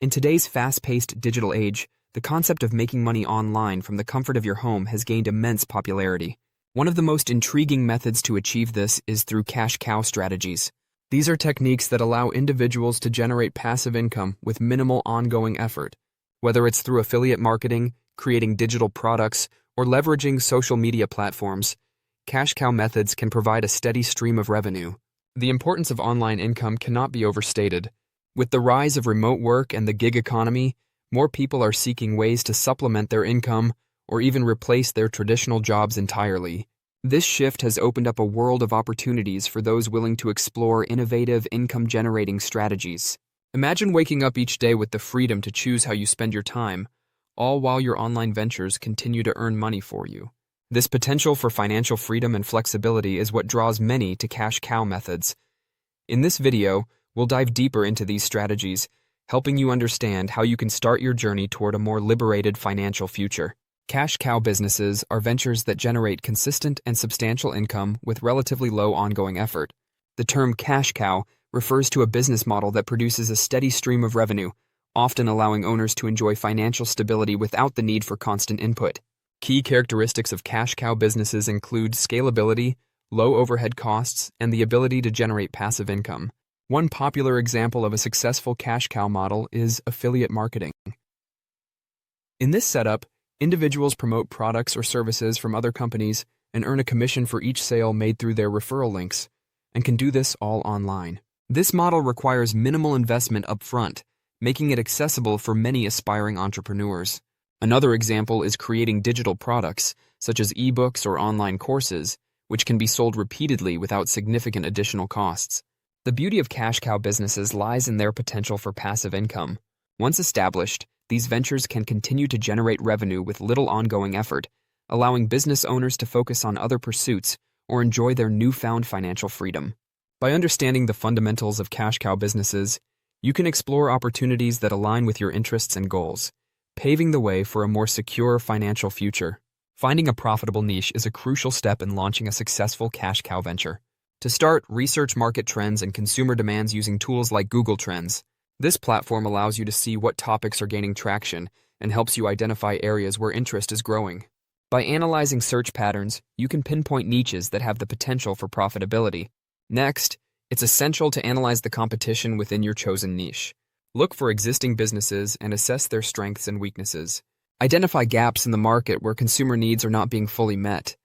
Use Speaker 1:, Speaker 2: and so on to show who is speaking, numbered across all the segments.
Speaker 1: In today's fast-paced digital age, the concept of making money online from the comfort of your home has gained immense popularity. One of the most intriguing methods to achieve this is through cash cow strategies. These are techniques that allow individuals to generate passive income with minimal ongoing effort. Whether it's through affiliate marketing, creating digital products, or leveraging social media platforms, cash cow methods can provide a steady stream of revenue. The importance of online income cannot be overstated. With the rise of remote work and the gig economy, more people are seeking ways to supplement their income or even replace their traditional jobs entirely. This shift has opened up a world of opportunities for those willing to explore innovative income-generating strategies. Imagine waking up each day with the freedom to choose how you spend your time, all while your online ventures continue to earn money for you. This potential for financial freedom and flexibility is what draws many to cash cow methods. In this video, we'll dive deeper into these strategies, helping you understand how you can start your journey toward a more liberated financial future. Cash cow businesses are ventures that generate consistent and substantial income with relatively low ongoing effort. The term cash cow refers to a business model that produces a steady stream of revenue, often allowing owners to enjoy financial stability without the need for constant input. Key characteristics of cash cow businesses include scalability, low overhead costs, and the ability to generate passive income. One popular example of a successful cash cow model is affiliate marketing. In this setup, individuals promote products or services from other companies and earn a commission for each sale made through their referral links, and can do this all online. This model requires minimal investment up front, making it accessible for many aspiring entrepreneurs. Another example is creating digital products, such as ebooks or online courses, which can be sold repeatedly without significant additional costs. The beauty of cash cow businesses lies in their potential for passive income. Once established, these ventures can continue to generate revenue with little ongoing effort, allowing business owners to focus on other pursuits or enjoy their newfound financial freedom. By understanding the fundamentals of cash cow businesses, you can explore opportunities that align with your interests and goals, paving the way for a more secure financial future. Finding a profitable niche is a crucial step in launching a successful cash cow venture. To start, research market trends and consumer demands using tools like Google Trends. This platform allows you to see what topics are gaining traction and helps you identify areas where interest is growing. By analyzing search patterns, you can pinpoint niches that have the potential for profitability. Next, it's essential to analyze the competition within your chosen niche. Look for existing businesses and assess their strengths and weaknesses. Identify gaps in the market where consumer needs are not being fully met.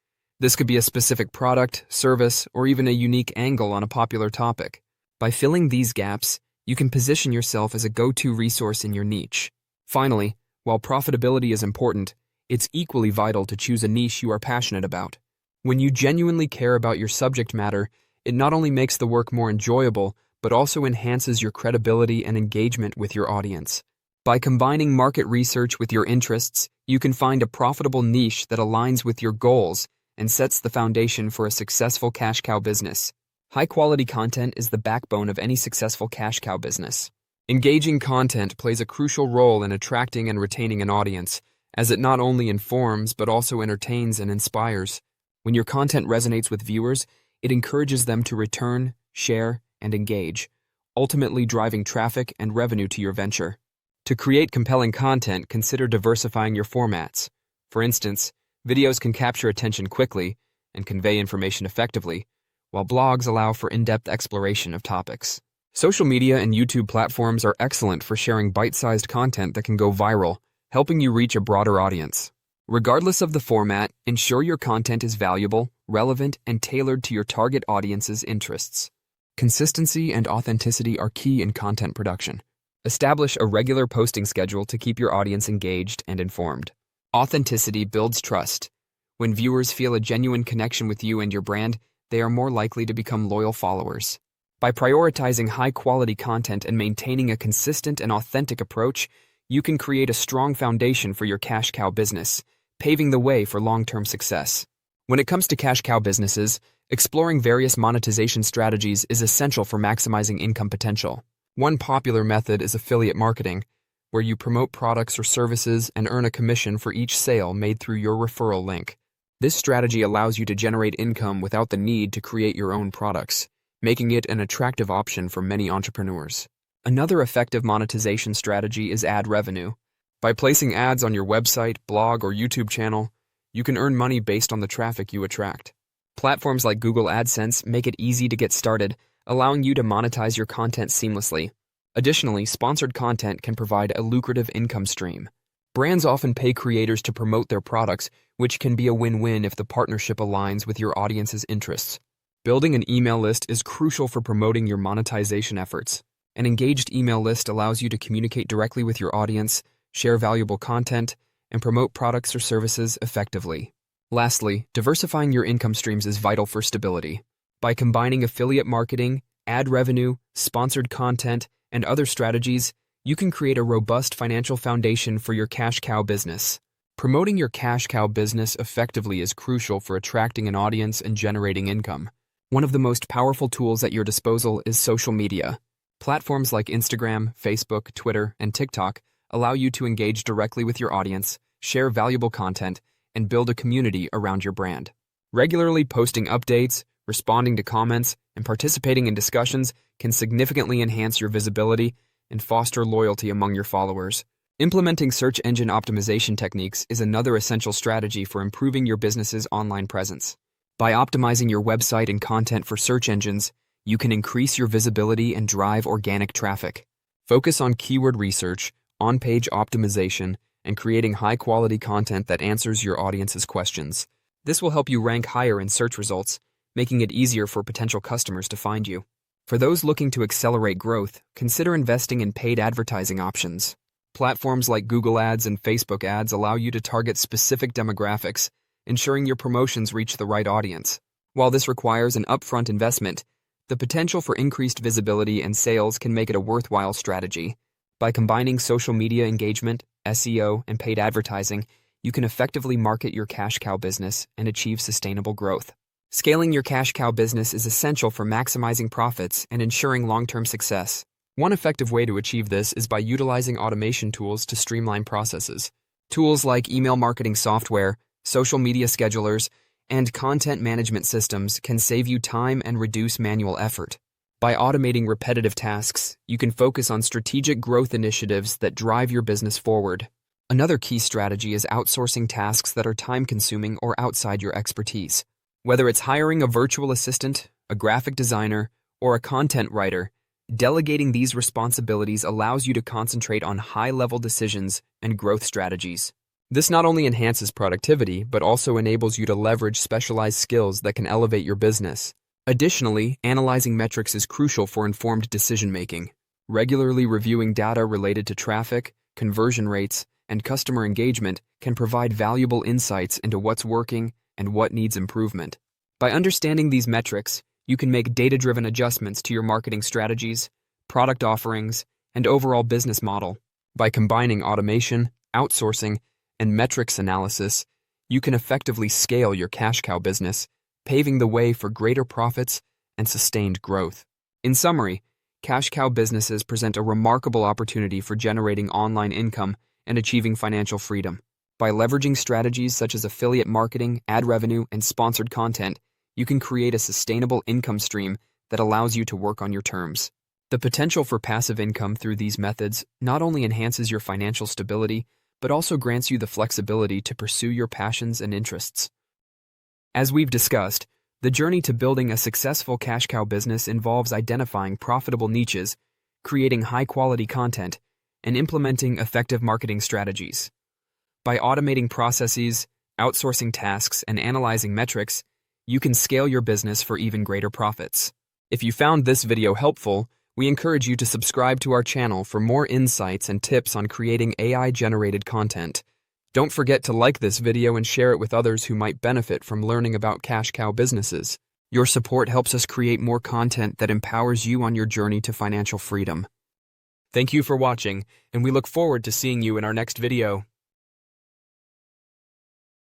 Speaker 1: This could be a specific product, service, or even a unique angle on a popular topic. By filling these gaps, you can position yourself as a go-to resource in your niche. Finally, while profitability is important, it's equally vital to choose a niche you are passionate about. When you genuinely care about your subject matter, it not only makes the work more enjoyable, but also enhances your credibility and engagement with your audience. By combining market research with your interests, you can find a profitable niche that aligns with your goals and sets the foundation for a successful cash cow business. High-quality content is the backbone of any successful cash cow business. Engaging content plays a crucial role in attracting and retaining an audience, as it not only informs but also entertains and inspires. When your content resonates with viewers, it encourages them to return, share, and engage, ultimately driving traffic and revenue to your venture. To create compelling content, consider diversifying your formats. For instance, videos can capture attention quickly and convey information effectively, while blogs allow for in-depth exploration of topics. Social media and YouTube platforms are excellent for sharing bite-sized content that can go viral, helping you reach a broader audience. Regardless of the format, ensure your content is valuable, relevant, and tailored to your target audience's interests. Consistency and authenticity are key in content production. Establish a regular posting schedule to keep your audience engaged and informed. Authenticity builds trust. When viewers feel a genuine connection with you and your brand, they are more likely to become loyal followers. By prioritizing high-quality content and maintaining a consistent and authentic approach, you can create a strong foundation for your cash cow business, paving the way for long-term success. When it comes to cash cow businesses, exploring various monetization strategies is essential for maximizing income potential. One popular method is affiliate marketing, where you promote products or services and earn a commission for each sale made through your referral link. This strategy allows you to generate income without the need to create your own products, making it an attractive option for many entrepreneurs. Another effective monetization strategy is ad revenue. By placing ads on your website, blog, or YouTube channel, you can earn money based on the traffic you attract. Platforms like Google AdSense make it easy to get started, allowing you to monetize your content seamlessly. Additionally, sponsored content can provide a lucrative income stream. Brands often pay creators to promote their products, which can be a win-win if the partnership aligns with your audience's interests. Building an email list is crucial for promoting your monetization efforts. An engaged email list allows you to communicate directly with your audience, share valuable content, and promote products or services effectively. Lastly, diversifying your income streams is vital for stability. By combining affiliate marketing, ad revenue, sponsored content, and other strategies, you can create a robust financial foundation for your cash cow business. Promoting your cash cow business effectively is crucial for attracting an audience and generating income. One of the most powerful tools at your disposal is social media. Platforms like Instagram, Facebook, Twitter, and TikTok allow you to engage directly with your audience, share valuable content, and build a community around your brand. Regularly posting updates, responding to comments, and participating in discussions can significantly enhance your visibility and foster loyalty among your followers. Implementing search engine optimization techniques is another essential strategy for improving your business's online presence. By optimizing your website and content for search engines, you can increase your visibility and drive organic traffic. Focus on keyword research, on-page optimization, and creating high-quality content that answers your audience's questions. This will help you rank higher in search results, making it easier for potential customers to find you. For those looking to accelerate growth, consider investing in paid advertising options. Platforms like Google Ads and Facebook Ads allow you to target specific demographics, ensuring your promotions reach the right audience. While this requires an upfront investment, the potential for increased visibility and sales can make it a worthwhile strategy. By combining social media engagement, SEO, and paid advertising, you can effectively market your cash cow business and achieve sustainable growth. Scaling your cash cow business is essential for maximizing profits and ensuring long-term success. One effective way to achieve this is by utilizing automation tools to streamline processes. Tools like email marketing software, social media schedulers, and content management systems can save you time and reduce manual effort. By automating repetitive tasks, you can focus on strategic growth initiatives that drive your business forward. Another key strategy is outsourcing tasks that are time-consuming or outside your expertise. Whether it's hiring a virtual assistant, a graphic designer, or a content writer, delegating these responsibilities allows you to concentrate on high-level decisions and growth strategies. This not only enhances productivity, but also enables you to leverage specialized skills that can elevate your business. Additionally, analyzing metrics is crucial for informed decision-making. Regularly reviewing data related to traffic, conversion rates, and customer engagement can provide valuable insights into what's working and what needs improvement. By understanding these metrics, you can make data-driven adjustments to your marketing strategies, product offerings, and overall business model. By combining automation, outsourcing, and metrics analysis, you can effectively scale your cash cow business, paving the way for greater profits and sustained growth. In summary, cash cow businesses present a remarkable opportunity for generating online income and achieving financial freedom. By leveraging strategies such as affiliate marketing, ad revenue, and sponsored content, you can create a sustainable income stream that allows you to work on your terms. The potential for passive income through these methods not only enhances your financial stability, but also grants you the flexibility to pursue your passions and interests. As we've discussed, the journey to building a successful cash cow business involves identifying profitable niches, creating high-quality content, and implementing effective marketing strategies. By automating processes, outsourcing tasks, and analyzing metrics, you can scale your business for even greater profits. If you found this video helpful, we encourage you to subscribe to our channel for more insights and tips on creating AI-generated content. Don't forget to like this video and share it with others who might benefit from learning about cash cow businesses. Your support helps us create more content that empowers you on your journey to financial freedom. Thank you for watching, and we look forward to seeing you in our next video.